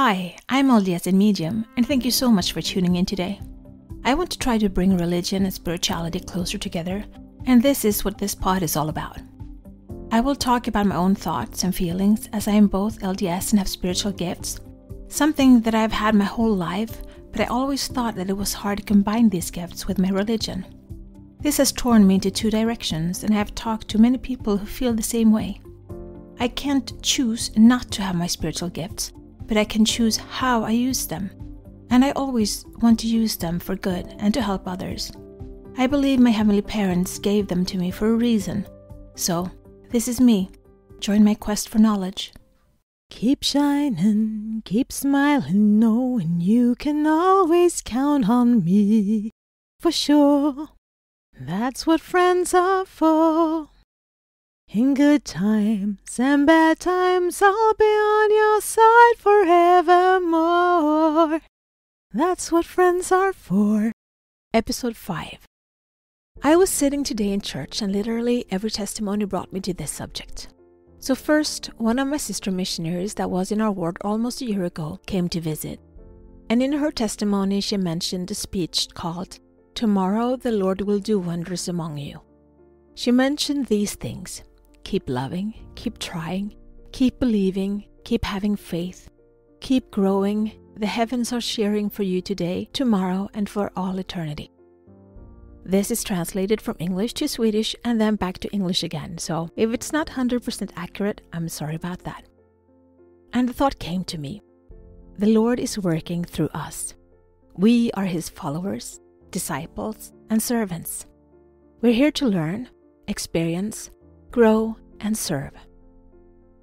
Hi, I'm LDS in Medium, and thank you so much for tuning in today. I want to try to bring religion and spirituality closer together, and this is what this pod is all about. I will talk about my own thoughts and feelings as I am both LDS and have spiritual gifts, something that I've had my whole life, but I always thought that it was hard to combine these gifts with my religion. This has torn me into two directions, and I have talked to many people who feel the same way. I can't choose not to have my spiritual gifts, but I can choose how I use them. And I always want to use them for good and to help others. I believe my heavenly parents gave them to me for a reason. So, this is me. Join my quest for knowledge. Keep shining, keep smiling, knowing you can always count on me. For sure, that's what friends are for. In good times and bad times, I'll be on your side forevermore. That's what friends are for. Episode 5. I was sitting today in church, and literally every testimony brought me to this subject. So first, one of my sister missionaries that was in our ward almost a year ago came to visit. And in her testimony, she mentioned a speech called, "Tomorrow the Lord will do wonders among you." She mentioned these things. Keep loving, keep trying, keep believing, keep having faith, keep growing. The heavens are cheering for you today, tomorrow, and for all eternity. This is translated from English to Swedish and then back to English again, so if it's not 100% accurate, I'm sorry about that. And the thought came to me. The Lord is working through us. We are His followers, disciples, and servants. We're here to learn, experience, grow, and serve.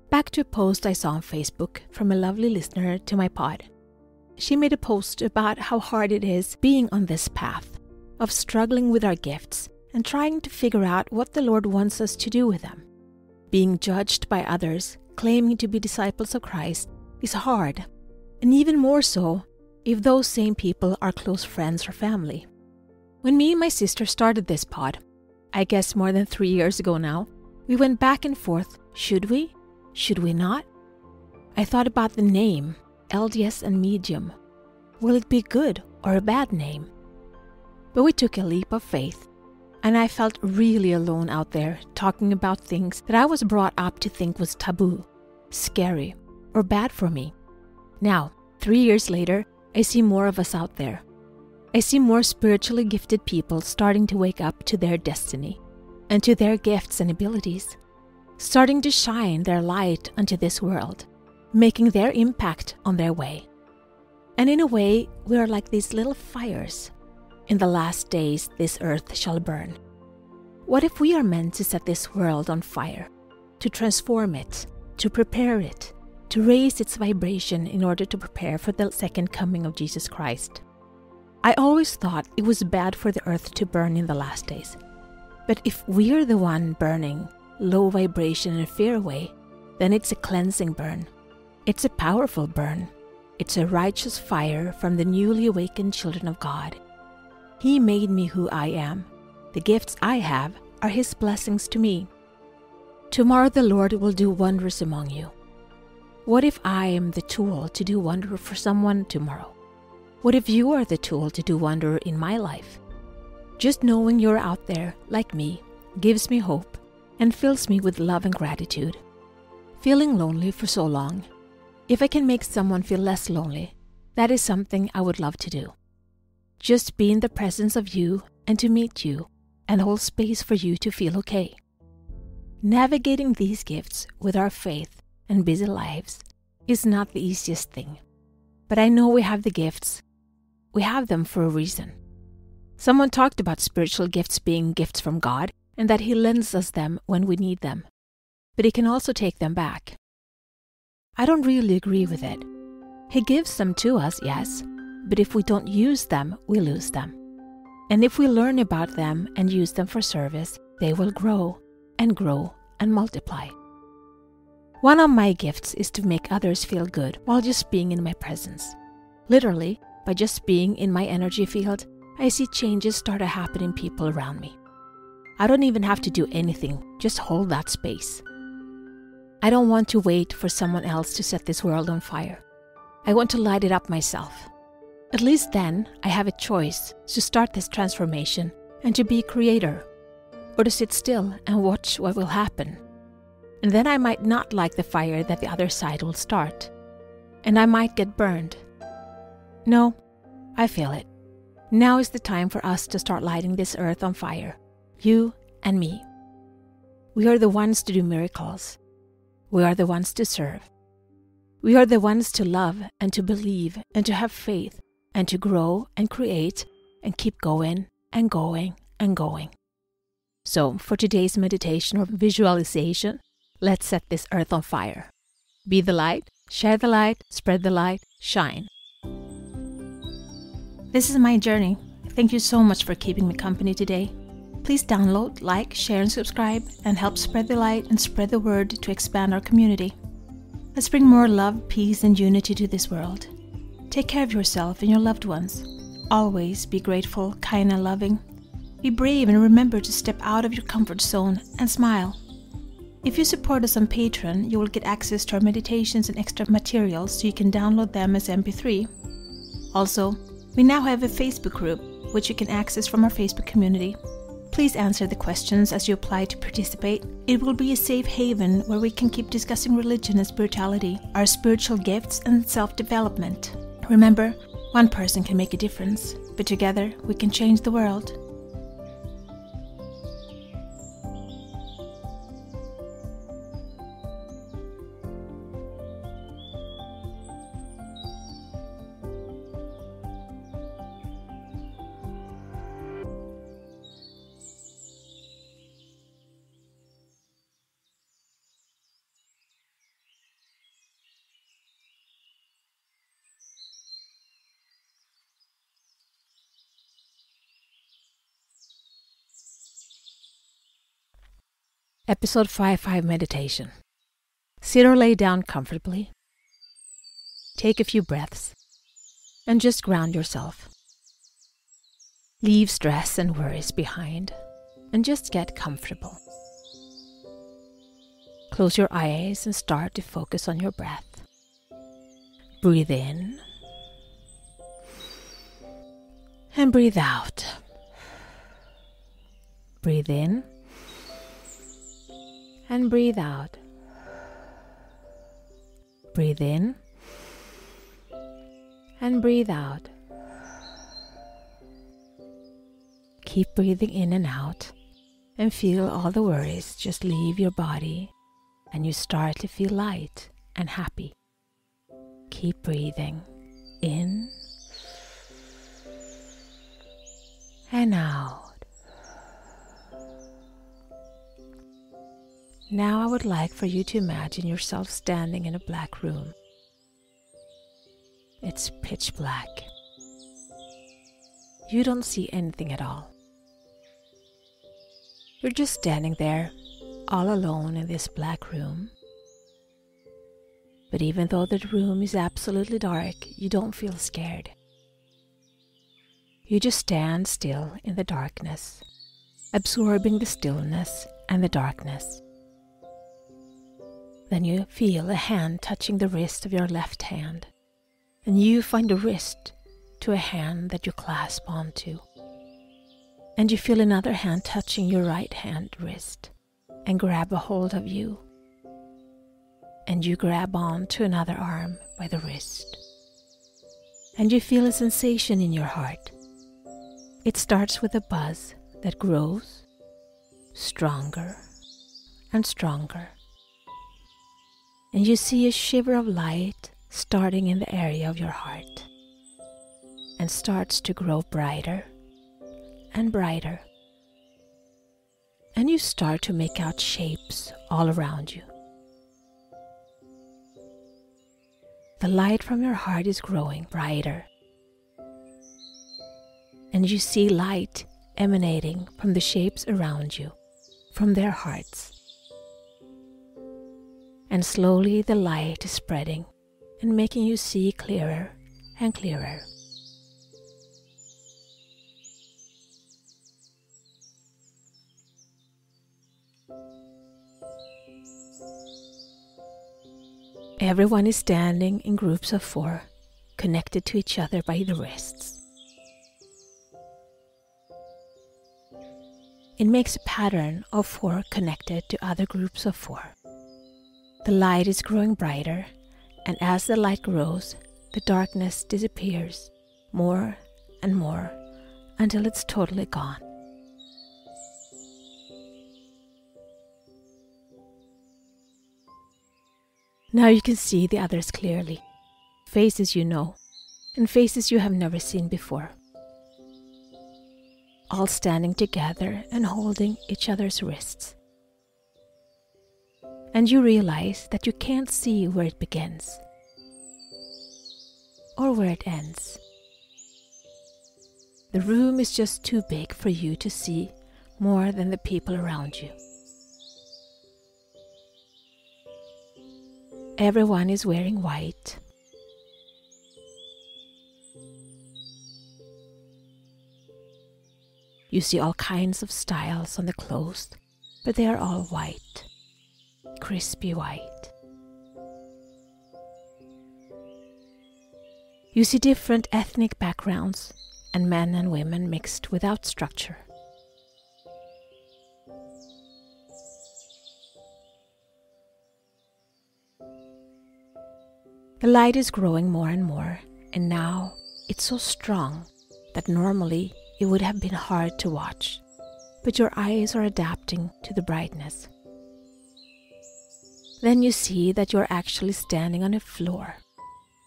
Back to a post I saw on Facebook from a lovely listener to my pod. She made a post about how hard it is being on this path of struggling with our gifts and trying to figure out what the Lord wants us to do with them. Being judged by others, claiming to be disciples of Christ, is hard, and even more so if those same people are close friends or family. When me and my sister started this pod, I guess more than 3 years ago now, we went back and forth. Should we? Should we not? I thought about the name, LDS and Medium. Will it be good or a bad name? But we took a leap of faith, and I felt really alone out there talking about things that I was brought up to think was taboo, scary, or bad for me. Now, 3 years later, I see more of us out there. I see more spiritually gifted people starting to wake up to their destiny and to their gifts and abilities, starting to shine their light onto this world, making their impact on their way. And in a way, we are like these little fires. In the last days, this earth shall burn. What if we are meant to set this world on fire, to transform it, to prepare it, to raise its vibration in order to prepare for the second coming of Jesus Christ? I always thought it was bad for the earth to burn in the last days. But if we're the one burning low vibration and fear away, then it's a cleansing burn. It's a powerful burn. It's a righteous fire from the newly awakened children of God. He made me who I am. The gifts I have are His blessings to me. Tomorrow the Lord will do wonders among you. What if I am the tool to do wonder for someone tomorrow? What if you are the tool to do wonder in my life? Just knowing you're out there, like me, gives me hope and fills me with love and gratitude. Feeling lonely for so long, if I can make someone feel less lonely, that is something I would love to do. Just be in the presence of you and to meet you and hold space for you to feel okay. Navigating these gifts with our faith and busy lives is not the easiest thing. But I know we have the gifts. We have them for a reason. Someone talked about spiritual gifts being gifts from God and that He lends us them when we need them. But He can also take them back. I don't really agree with it. He gives them to us, yes, but if we don't use them, we lose them. And if we learn about them and use them for service, they will grow and multiply. One of my gifts is to make others feel good while just being in my presence. Literally, by just being in my energy field, I see changes start to happen in people around me. I don't even have to do anything, just hold that space. I don't want to wait for someone else to set this world on fire. I want to light it up myself. At least then I have a choice to start this transformation and to be a creator, or to sit still and watch what will happen. And then I might not like the fire that the other side will start, and I might get burned. No, I feel it. Now is the time for us to start lighting this earth on fire, you and me. We are the ones to do miracles. We are the ones to serve. We are the ones to love and to believe and to have faith and to grow and create and keep going and going and going. So for today's meditation or visualization, let's set this earth on fire. Be the light, share the light, spread the light, shine. This is my journey. Thank you so much for keeping me company today. Please download, like, share and subscribe and help spread the light and spread the word to expand our community. Let's bring more love, peace and unity to this world. Take care of yourself and your loved ones. Always be grateful, kind and loving. Be brave and remember to step out of your comfort zone and smile. If you support us on Patreon, you will get access to our meditations and extra materials so you can download them as MP3. Also, we now have a Facebook group, which you can access from our Facebook community. Please answer the questions as you apply to participate. It will be a safe haven where we can keep discussing religion and spirituality, our spiritual gifts and self-development. Remember, one person can make a difference, but together we can change the world. Episode 5.5 Meditation. Sit or lay down comfortably. Take a few breaths and just ground yourself. Leave stress and worries behind and just get comfortable. Close your eyes and start to focus on your breath. Breathe in and breathe out. Breathe in and breathe out. Breathe in and breathe out. Keep breathing in and out and feel all the worries just leave your body and you start to feel light and happy. Keep breathing in and out. Now I would like for you to imagine yourself standing in a black room. It's pitch black. You don't see anything at all. You're just standing there, all alone in this black room. But even though the room is absolutely dark, you don't feel scared. You just stand still in the darkness, absorbing the stillness and the darkness. Then you feel a hand touching the wrist of your left hand, and you find the wrist to a hand that you clasp onto. And you feel another hand touching your right hand wrist and grab a hold of you. And you grab on to another arm by the wrist. And you feel a sensation in your heart. It starts with a buzz that grows stronger and stronger. And you see a shiver of light starting in the area of your heart and starts to grow brighter and brighter. And you start to make out shapes all around you. The light from your heart is growing brighter. And you see light emanating from the shapes around you, from their hearts. And slowly the light is spreading and making you see clearer and clearer. Everyone is standing in groups of 4 connected to each other by the wrists. It makes a pattern of 4 connected to other groups of 4. The light is growing brighter, and as the light grows, the darkness disappears more and more until it's totally gone. Now you can see the others clearly, faces you know, and faces you have never seen before, all standing together and holding each other's wrists. And you realize that you can't see where it begins or where it ends. The room is just too big for you to see more than the people around you. Everyone is wearing white. You see all kinds of styles on the clothes, but they are all white, crispy white. You see different ethnic backgrounds and men and women mixed without structure. The light is growing more and more, and now it's so strong that normally it would have been hard to watch, but your eyes are adapting to the brightness. Then you see that you're actually standing on a floor,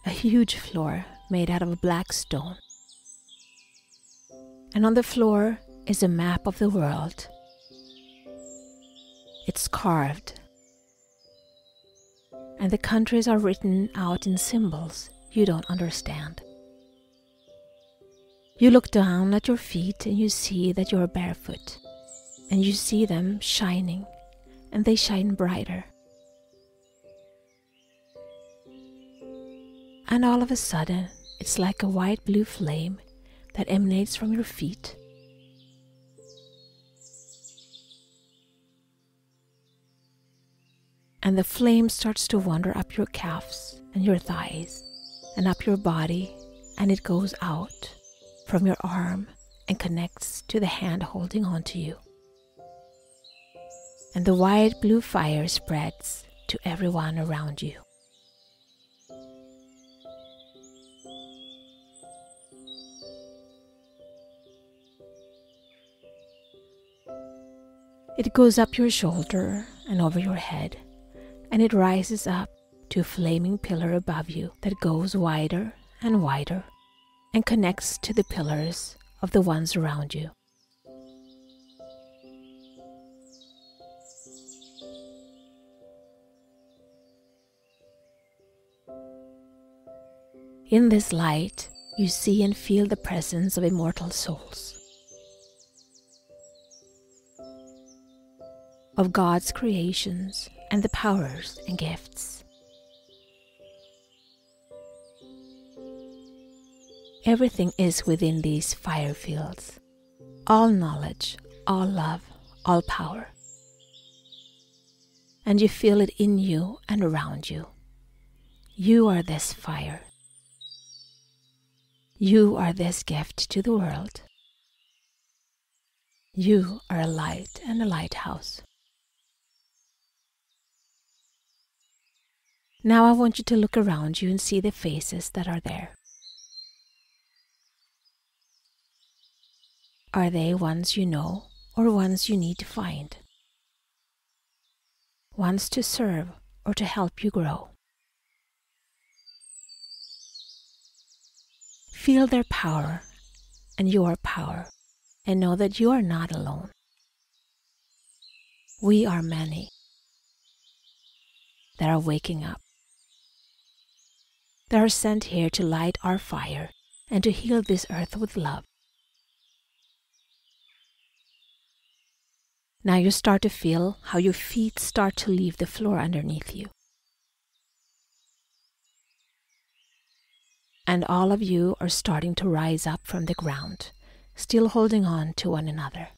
a huge floor made out of black stone. And on the floor is a map of the world. It's carved, and the countries are written out in symbols you don't understand. You look down at your feet and you see that you're barefoot, and you see them shining, and they shine brighter. And all of a sudden, it's like a white-blue flame that emanates from your feet. And the flame starts to wander up your calves and your thighs and up your body, and it goes out from your arm and connects to the hand holding on to you. And the white blue fire spreads to everyone around you. It goes up your shoulder and over your head, and it rises up to a flaming pillar above you that goes wider and wider and connects to the pillars of the ones around you. In this light, you see and feel the presence of immortal souls, of God's creations and the powers and gifts. Everything is within these fire fields, all knowledge, all love, all power. And you feel it in you and around you. You are this fire. You are this gift to the world. You are a light and a lighthouse. Now I want you to look around you and see the faces that are there. Are they ones you know or ones you need to find? Ones to serve or to help you grow? Feel their power and your power, and know that you are not alone. We are many that are waking up. They are sent here to light our fire and to heal this earth with love. Now you start to feel how your feet start to leave the floor underneath you. And all of you are starting to rise up from the ground, still holding on to one another.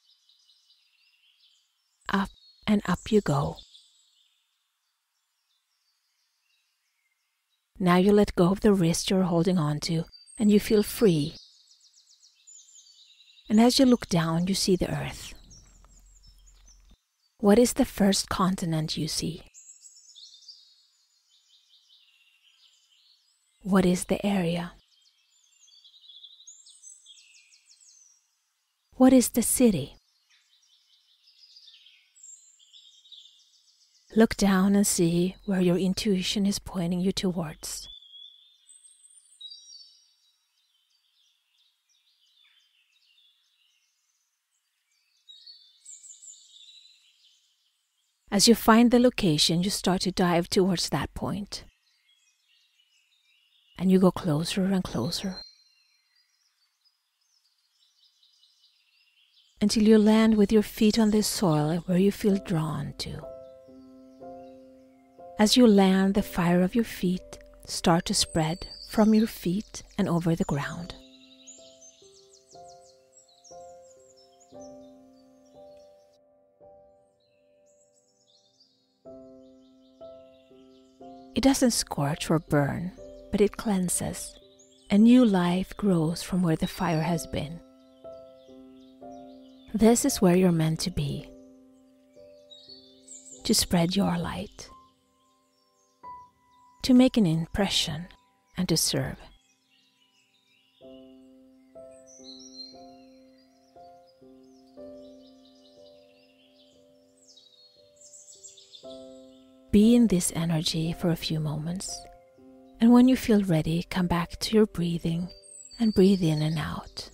Up and up you go. Now you let go of the wrist you're holding on to, and you feel free. And as you look down, you see the earth. What is the first continent you see? What is the area? What is the city? Look down and see where your intuition is pointing you towards. As you find the location, you start to dive towards that point. And you go closer and closer, until you land with your feet on the soil where you feel drawn to. As you land, the fire of your feet start to spread from your feet and over the ground. It doesn't scorch or burn, but it cleanses. A new life grows from where the fire has been. This is where you're meant to be, to spread your light, to make an impression, and to serve. Be in this energy for a few moments, and when you feel ready, come back to your breathing and breathe in and out.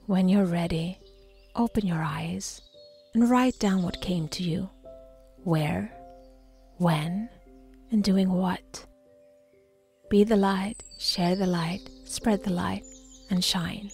When you're ready, open your eyes and write down what came to you, where, when, and doing what. Be the light, share the light, spread the light, and shine.